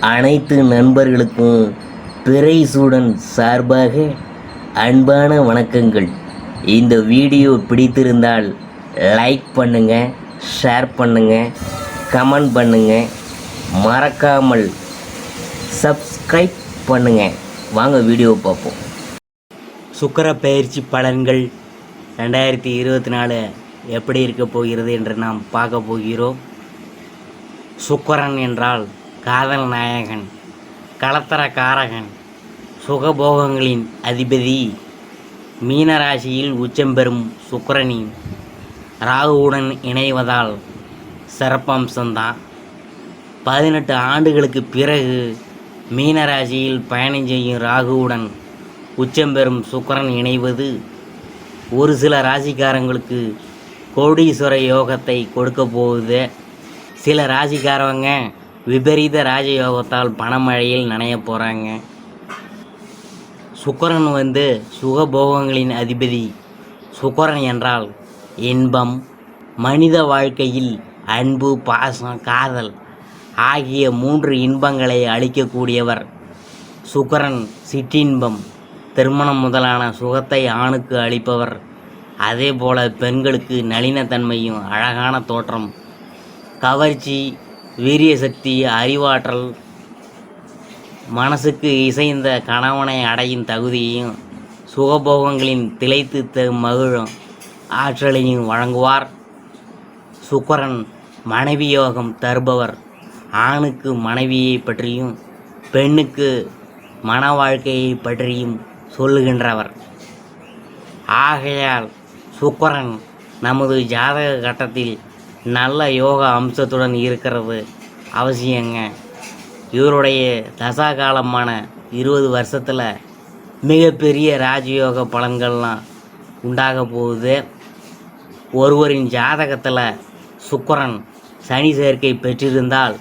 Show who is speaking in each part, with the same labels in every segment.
Speaker 1: அனைத்து நண்பர்களுக்கும் பிறைசூடன் சார்பாக அன்பான வணக்கங்கள். இந்த வீடியோ பிடித்திருந்தால் லைக் பண்ணுங்கள், ஷேர் பண்ணுங்கள், கமெண்ட் பண்ணுங்கள், மறக்காமல் சப்ஸ்கிரைப் பண்ணுங்கள். வாங்க வீடியோ பார்ப்போம். சுக்கிர பெயர்ச்சி பலன்கள் 2024 எப்படி இருக்க போகிறது என்று நாம் பார்க்க போகிறோம். சுக்கிரன் என்றால் காதல் நாயகன், கலத்தர காரகன், சுகபோகங்களின் அதிபதி. மீனராசியில் உச்சம் பெறும் சுக்கிரனின் ராகுவுடன் இணைவதால் சிறப்பம்சம்தான். 18 ஆண்டுகளுக்கு பிறகு மீனராசியில் பயணம் செய்யும் ராகுவுடன் உச்சம் பெறும் சுக்கிரன் இணைவது ஒரு சில ராசிக்காரங்களுக்கு கோடீஸ்வர யோகத்தை கொடுக்க போகுது. சில ராசிக்காரவங்க விபரீத ராஜயோகத்தால் பணமழையில் நனைய போகிறாங்க. சுக்கிரன் சுகபோகங்களின் அதிபதி. சுக்கிரன் என்றால் இன்பம், மனித வாழ்க்கையில் அன்பு, பாசம், காதல் ஆகிய 3 இன்பங்களை அளிக்கக்கூடியவர். சுக்கிரன் சிற்றின்பம், திருமணம் முதலான சுகத்தை ஆணுக்கு அளிப்பவர். அதே போல பெண்களுக்கு நளினத்தன்மையும் அழகான தோற்றம், கவர்ச்சி, வீரிய சக்தி, அறிவாற்றல், மனசுக்கு இசைந்த கணவனை அடையும் தகுதியையும் சுகபோகங்களின் திளைத்து மகிழும் ஆற்றலையும் வழங்குவார். சுக்கிரன் மனைவி யோகம் தருபவர். ஆணுக்கு மனைவியை பற்றியும் பெண்ணுக்கு மன வாழ்க்கையை பற்றியும் சொல்லுகின்றவர். ஆகையால் சுக்கிரன் நமது ஜாதக கட்டத்தில் நல்ல யோக அம்சத்துடன் இருக்கிறது அவசியங்க. இவருடைய தசாகாலமான 20 வருஷத்தில் மிகப்பெரிய ராஜயோக பலன்கள்லாம் உண்டாக போகுது. ஒருவரின் ஜாதகத்தில் சுக்கிரன் சனி சேர்க்கை பெற்றிருந்தால்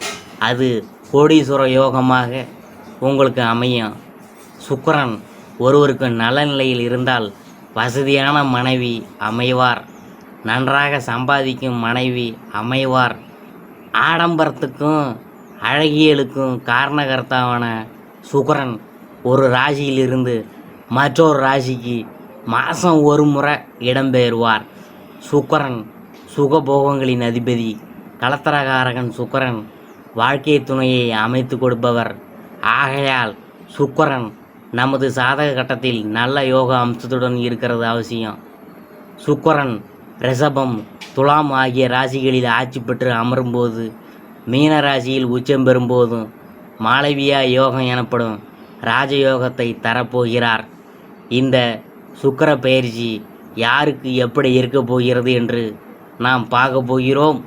Speaker 1: அது கோடீஸ்வர யோகமாக உங்களுக்கு அமையும். சுக்கிரன் ஒருவருக்கு நல்ல நிலையில் இருந்தால் வசதியான மனைவி அமைவார், நன்றாக சம்பாதிக்கும் மனைவி அமைவார். ஆடம்பரத்துக்கும் அழகியலுக்கும் காரணகர்த்தாவான சுக்கிரன் ஒரு ராசியிலிருந்து மற்றொரு ராசிக்கு மாதம் ஒரு முறை இடம்பெயர்வார். சுக்கிரன் சுகபோகங்களின் அதிபதி. கலத்தரகாரகன் சுக்கிரன் வாழ்க்கை துணையை அமைத்து கொடுப்பவர். ஆகையால் சுக்கிரன் நமது சாதக கட்டத்தில் நல்ல யோக அம்சத்துடன் இருக்கிறது அவசியம். சுக்கிரன் ரிஷபம், துலாம் ஆகிய ராசிகளில் ஆட்சி பெற்று அமரும்போது, மீன ராசியில் உச்சம் பெறும்போதும் மாளவியா யோகம் எனப்படும் ராஜயோகத்தை தரப்போகிறார். இந்த சுக்கிர பெயர்ச்சி யாருக்கு எப்படி இருக்க போகிறது என்று நாம் பார்க்க போகிறோம்.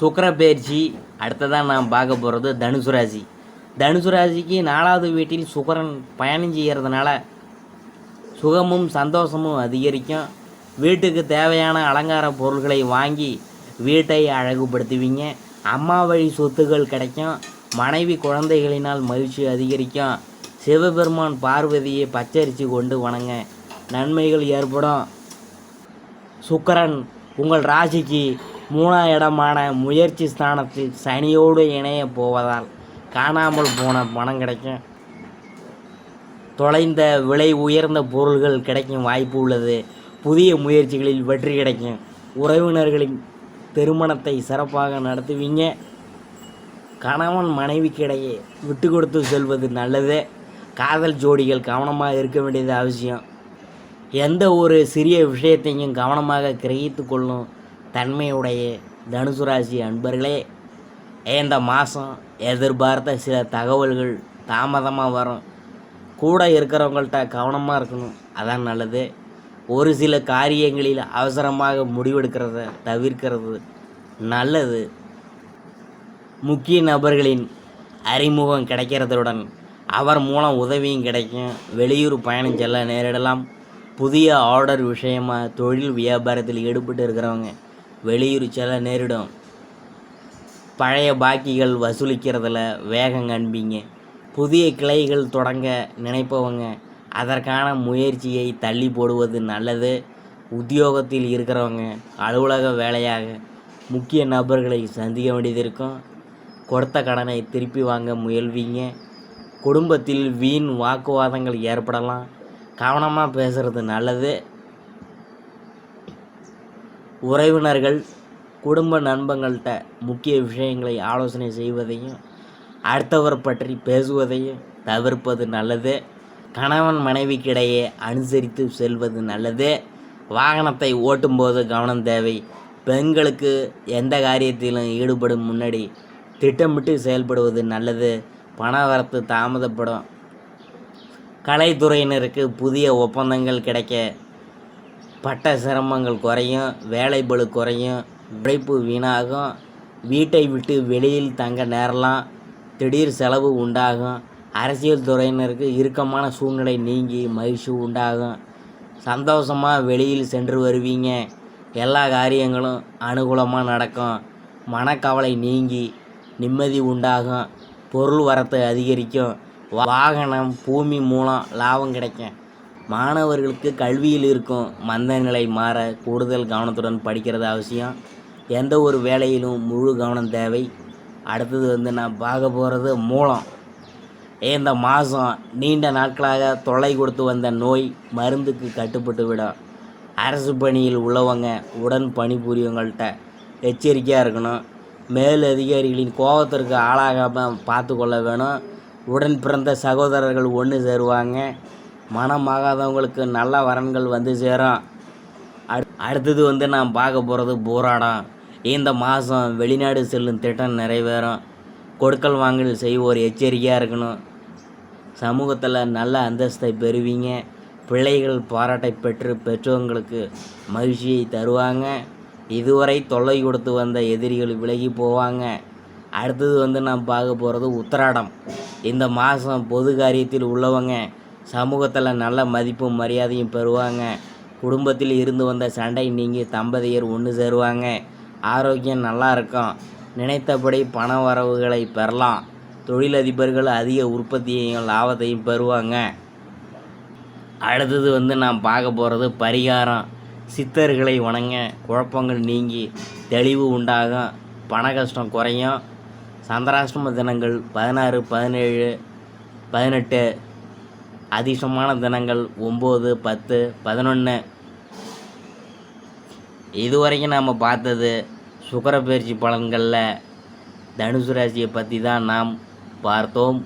Speaker 1: சுக்கிர பெயர்ச்சி அடுத்ததான் நாம் பார்க்க போகிறது தனுசு ராசி. தனுசு ராசிக்கு 4வது வீட்டில் சுக்கிரன் பயணம் செய்கிறதுனால சுகமும் சந்தோஷமும் அதிகரிக்கும். வீட்டுக்கு தேவையான அலங்கார பொருள்களை வாங்கி வீட்டை அழகுபடுத்துவீங்க. அம்மா வழி சொத்துகள் கிடைக்கும். மனைவி குழந்தைகளினால் மகிழ்ச்சி அதிகரிக்கும். சிவபெருமான் பார்வதியை பச்சரிசி கொண்டு வணங்க நன்மைகள் ஏற்படும். சுக்கிரன் உங்கள் ராசிக்கு 3ஆம் இடமான முயற்சி ஸ்தானத்தில் சனியோடு இணைய போவதால் காணாமல் போன பணம் கிடைக்கும். தொலைந்த விலை உயர்ந்த பொருள்கள் கிடைக்கும் வாய்ப்பு உள்ளது. புதிய முயற்சிகளில் வெற்றி கிடைக்கும். உறவினர்களின் திருமணத்தை சிறப்பாக நடத்துவீங்க. கணவன் மனைவிக்கிடையே விட்டு கொடுத்து செல்வது நல்லது. காதல் ஜோடிகள் கவனமாக இருக்க வேண்டியது அவசியம். எந்த ஒரு சிறிய விஷயத்தையும் கவனமாக கிரகித்து கொள்ளும் தன்மையுடைய தனுசு ராசி அன்பர்களே, இந்த மாதம் எதிர்பார்த்த சில தகவல்கள் தாமதமாக வரும். கூட இருக்கிறவங்கள்ட்ட கவனமாக இருக்கணும், அதான் நல்லது. ஒரு சில காரியங்களில் அவசரமாக முடிவெடுக்கிறத தவிர்க்கிறது நல்லது. முக்கிய நபர்களின் அறிமுகம் கிடைக்கிறதுடன் அவர் மூலம் உதவியும் கிடைக்கும். வெளியூர் பயணம் செல்ல நேரிடலாம். புதிய ஆர்டர் விஷயமாக தொழில் வியாபாரத்தில் ஈடுபட்டு இருக்கிறவங்க வெளியூர் செல்ல நேரிடும். பழைய பாக்கிகள் வசூலிக்கிறதுல வேகம் காண்பீங்க. புதிய கிளைகள் தொடங்க நினைப்பவங்க அதற்கான முயற்சியை தள்ளி போடுவது நல்லது. உத்தியோகத்தில் இருக்கிறவங்க அலுவலக வேலையாக முக்கிய நபர்களை சந்திக்க வேண்டியது இருக்கும். கொடுத்த கடனை திருப்பி வாங்க முயல்வீங்க. குடும்பத்தில் வீண் வாக்குவாதங்கள் ஏற்படலாம். கவனமாக பேசுகிறது நல்லது. உறவினர்கள் குடும்ப நண்பர்கள்ட்ட முக்கிய விஷயங்களை ஆலோசனை செய்வதையும் அடுத்தவர் பற்றி பேசுவதையும் தவிர்ப்பது நல்லது. கணவன் மனைவிக்கிடையே அனுசரித்து செல்வது நல்லது. வாகனத்தை ஓட்டும்போது கவனம் தேவை. பெண்களுக்கு எந்த காரியத்திலும் ஈடுபடும் முன்னாடி திட்டமிட்டு செயல்படுவது நல்லது. பணவரத்து தாமதப்படும். கலைத்துறையினருக்கு புதிய ஒப்பந்தங்கள் கிடைக்க பட்ட சிரமங்கள் குறையும். வேலைப்பளு குறையும். உழைப்பு வீணாகும். வீட்டை விட்டு வெளியில் தங்க நேரலாம். திடீர் செலவு உண்டாகும். அரசியல் துறையினருக்கு இறுக்கமான சூழ்நிலை நீங்கி மகிழ்ச்சி உண்டாகும். சந்தோஷமாக வெளியில் சென்று வருவீங்க. எல்லா காரியங்களும் அனுகூலமாக நடக்கும். மனக்கவலை நீங்கி நிம்மதி உண்டாகும். பொருள் வரத்து அதிகரிக்கும். வாகனம் பூமி மூலம் லாபம் கிடைக்கும். மாணவர்களுக்கு கல்வியில் இருக்கும் மந்த நிலை மாற கூடுதல் கவனத்துடன் படிக்கிறது அவசியம். எந்த ஒரு வேலையிலும் முழு கவனம் தேவை. அடுத்தது நான் பார்க்க போகிறது மூலம். இந்த மாதம் நீண்ட நாட்களாக தொல்லை கொடுத்து வந்த நோய் மருந்துக்கு கட்டுப்பட்டு விடும். அரசு பணியில் உள்ளவங்க உடன் பணிபுரியவங்கள்ட்ட எச்சரிக்கையாக இருக்கணும். மேல் அதிகாரிகளின் கோபத்திற்கு ஆளாகாமல் பார்த்து கொள்ள வேணும். உடன் பிறந்த சகோதரர்கள் ஒன்று சேருவாங்க. மனமாகாதவங்களுக்கு நல்ல வரன்கள் வந்து சேரும். அடுத்தது நான் பார்க்க போகிறது போராடம். இந்த மாதம் வெளிநாடு செல்லும் திட்டம் நிறைவேறும். கொடுக்கல் வாங்கல் செய்வோர் எச்சரிக்கையாக இருக்கணும். சமூகத்தில் நல்ல அந்தஸ்தை பெறுவீங்க. பிள்ளைகள் பாராட்டை பெற்று பெற்றோர்களுக்கு மகிழ்ச்சியை தருவாங்க. இதுவரை தொல்லை கொடுத்து வந்த எதிரிகள் விலகி போவாங்க. அடுத்தது நான் பார்க்க போகிறது உத்திராடம். இந்த மாதம் பொது காரியத்தில் உள்ளவங்க சமூகத்தில் நல்ல மதிப்பும் மரியாதையும் பெறுவாங்க. குடும்பத்தில் இருந்து வந்த சண்டை நீங்கி தம்பதியர் ஒன்று சேருவாங்க. ஆரோக்கியம் நல்லா இருக்கும். நினைத்தபடி பண வரவுகளை பெறலாம். தொழிலதிபர்கள் அதிக உற்பத்தியையும் லாபத்தையும் பெறுவாங்க. அடுத்தது நான் பார்க்க போகிறது பரிகாரம். சித்தர்களை வணங்க குழப்பங்கள் நீங்கி தெளிவு உண்டாகும். பண கஷ்டம் குறையும். சந்திராஷ்டம தினங்கள் 16, 17, 18. அதிர்ஷ்டமான தினங்கள் 9, 10, 11. இதுவரைக்கும் நாம் பார்த்தது சுக்கிர பயிற்சி பலன்களில் தனுசு ராசியை பற்றி தான் நாம் பார்த்தோம்.